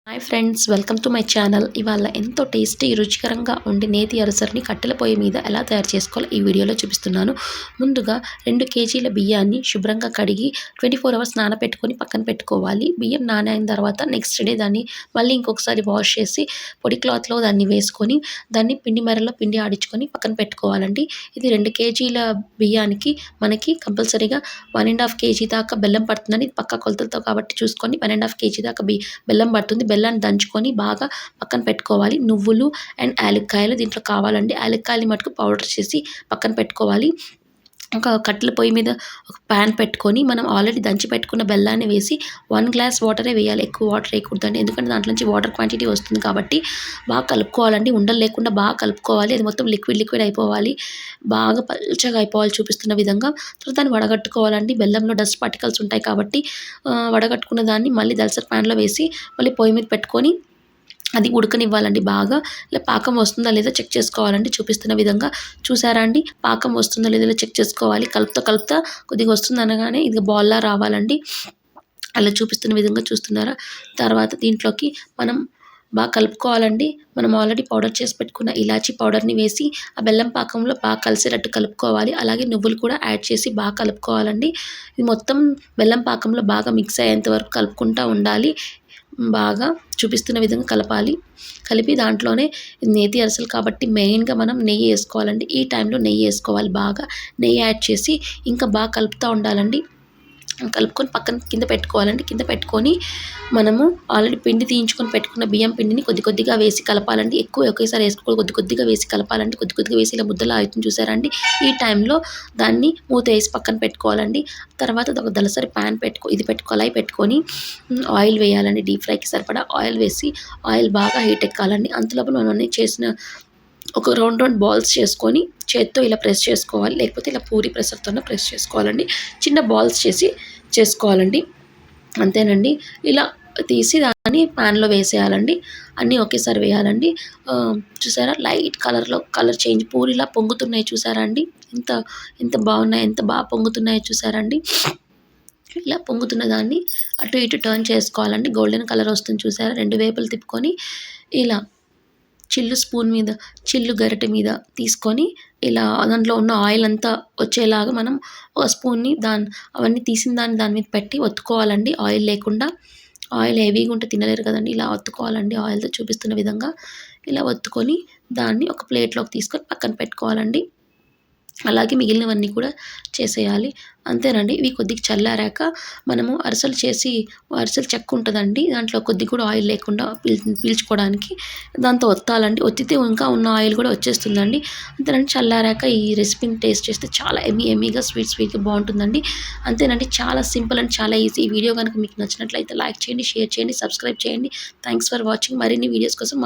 Hi friends, welcome to my channel. ఇవాళ ఎంతో tasty రుచికరంగా ఉండే నేతి అరసరిని కట్టెల పొయ్యి మీద ఎలా తయారు చేసుకోవాలో ఈ వీడియోలో చూపిస్తున్నాను. ముందుగా 2 కేజీల బియ్యాన్ని శుభ్రంగా కడిగి 24 అవర్స్ నానబెట్టుకొని పక్కన పెట్టుకోవాలి. బియ్యం నానిన తర్వాత నెక్స్ట్ డే దాన్ని మళ్ళీ ఇంకొకసారి వాష్ చేసి పొడి క్లాత్లో దాన్ని వేసుకొని దాన్ని పిండి మరలో పిండి ఆడించుకొని పక్కన పెట్టుకోవాలండి. ఇది 2 కేజీల బియ్యానికి మనకి కంపల్సరీగా 1.5 కేజీ దాకా బెల్లం పడుతుందని పక్కా కొలతలతో కాబట్టి చూసుకొని 1.5 కేజీ దాకా బెల్లం పడుతుంది. బెల్లాన్ని దంచుకొని బాగా పక్కన పెట్టుకోవాలి. నువ్వులు అండ్ యాలక్కాయలు దీంట్లో కావాలండి. యాలక్కాయలు మటుకు పౌడర్ చేసి పక్కన పెట్టుకోవాలి. ఒక కట్టెల పొయ్యి మీద ఒక ప్యాన్ పెట్టుకొని మనం ఆల్రెడీ దంచి పెట్టుకున్న బెల్లాన్ని వేసి 1 గ్లాస్ వాటరే వేయాలి. ఎక్కువ వాటర్ వేయకూడదండి, ఎందుకంటే దాంట్లో నుంచి వాటర్ క్వాంటిటీ వస్తుంది కాబట్టి బాగా కలుపుకోవాలండి. ఉండలు లేకుండా బాగా కలుపుకోవాలి. అది మొత్తం లిక్విడ్ అయిపోవాలి, బాగా పల్చగా అయిపోవాలి చూపిస్తున్న విధంగా. తర్వాత దాన్ని వడగట్టుకోవాలండి. బెల్లంలో డస్ట్ పార్టికల్స్ ఉంటాయి కాబట్టి వడగట్టుకున్న దాన్ని మళ్ళీ దలసరి ప్యాన్లో వేసి మళ్ళీ పొయ్యి మీద పెట్టుకొని అది ఉడకనివ్వాలండి. బాగా ఇలా పాకం వస్తుందా లేదా చెక్ చేసుకోవాలండి. చూపిస్తున్న విధంగా చూసారా అండి, పాకం వస్తుందో లేదో చెక్ చేసుకోవాలి. కలుపుతా కొద్దిగా వస్తుంది అనగానే ఇది బాల్లా రావాలండి. అలా చూపిస్తున్న విధంగా చూస్తున్నారా. తర్వాత దీంట్లోకి మనం బాగా కలుపుకోవాలండి. మనం ఆల్రెడీ పౌడర్ చేసి పెట్టుకున్న ఇలాచీ పౌడర్ని వేసి ఆ బెల్లం పాకంలో బాగా కలిసేటట్టు కలుపుకోవాలి. అలాగే నువ్వులు కూడా యాడ్ చేసి బాగా కలుపుకోవాలండి. ఇది మొత్తం బెల్లం పాకంలో బాగా మిక్స్ అయ్యేంత వరకు కలుపుకుంటూ ఉండాలి. బాగా చూపిస్తున్న విధంగా కలపాలి. కలిపి దాంట్లోనే నేతి అరిసెలు కాబట్టి మెయిన్గా మనం నెయ్యి వేసుకోవాలండి. ఈ టైంలో నెయ్యి వేసుకోవాలి. బాగా నెయ్యి యాడ్ చేసి ఇంకా బాగా కలుపుతూ ఉండాలండి. కలుపుకొని పక్కన కింద పెట్టుకోవాలండి. కింద పెట్టుకొని మనము ఆల్రెడీ పిండి తీయించుకొని పెట్టుకున్న బియ్యం పిండిని కొద్దిగా వేసి కలపాలండి. ఎక్కువ ఒకేసారి వేసుకోవాలి, కొద్దిగా వేసి కలపాలండి. కొద్దిగా వేసి ఇలా ముద్దలా అవుతుంది చూసారండి. ఈ టైంలో దాన్ని మూత వేసి పక్కన పెట్టుకోవాలండి. తర్వాత ఒక దలసరి ప్యాన్ కళాయి పెట్టుకొని ఆయిల్ వేయాలండి. డీప్ ఫ్రైకి సరిపడా ఆయిల్ వేసి ఆయిల్ బాగా హీట్ ఎక్కాలండి. అంతలోపు మనం అన్నీ చేసిన ఒక రౌండ్ బాల్స్ చేసుకొని చేత్తో ఇలా ప్రెస్ చేసుకోవాలి, లేకపోతే ఇలా పూరి ప్రెషర్తోనే ప్రెస్ చేసుకోవాలండి. చిన్న బాల్స్ చేసుకోవాలండి. అంతేనండి. ఇలా తీసి దాన్ని ప్యాన్లో వేసేయాలండి. అన్నీ ఒకేసారి వేయాలండి. చూసారా, లైట్ కలర్ చేంజ్ పూరిలా పొంగుతున్నాయి చూసారా అండి. ఎంత బాగున్నాయి, ఎంత బాగా పొంగుతున్నాయో చూసారా అండి. ఇలా పొంగుతున్న దాన్ని అటు ఇటు టర్న్ చేసుకోవాలండి. గోల్డెన్ కలర్ వస్తుంది చూసారా. 2 వైపులు తిప్పుకొని ఇలా చిల్లు గరిటె మీద తీసుకొని ఇలా దాంట్లో ఉన్న ఆయిల్ అంతా వచ్చేలాగా మనం ఒక స్పూన్ని అవన్నీ తీసిన దాని మీద పెట్టి ఒత్తుకోవాలండి. ఆయిల్ లేకుండా, ఆయిల్ హెవీగా ఉంటే తినలేరు కదండి. ఇలా ఒత్తుకోవాలండి. ఆయిల్తో చూపిస్తున్న విధంగా ఇలా ఒత్తుకొని దాన్ని ఒక ప్లేట్లోకి తీసుకొని పక్కన పెట్టుకోవాలండి. అలాగే మిగిలినవన్నీ కూడా చేసేయాలి. అంతేనండి. ఇవి కొద్దిగా చల్లారాక మనము అరిసెలు చెక్క ఉంటుందండి, దాంట్లో కొద్దిగా కూడా ఆయిల్ లేకుండా పీల్చుకోవడానికి దాంతో ఒత్తాలండి. ఒత్తితే ఇంకా ఉన్న ఆయిల్ కూడా వచ్చేస్తుందండి. అంతేనండి. చల్లారాక ఈ రెసిపీని టేస్ట్ చేస్తే చాలా ఎమ్మీగా స్వీట్గా బాగుంటుందండి. అంతేనండి. చాలా సింపుల్ అండ్ చాలా ఈజీ. ఈ వీడియో కనుక మీకు నచ్చినట్లయితే లైక్ చేయండి, షేర్ చేయండి, సబ్స్క్రైబ్ చేయండి. Thanks for watching. మరిన్ని వీడియోస్ కోసం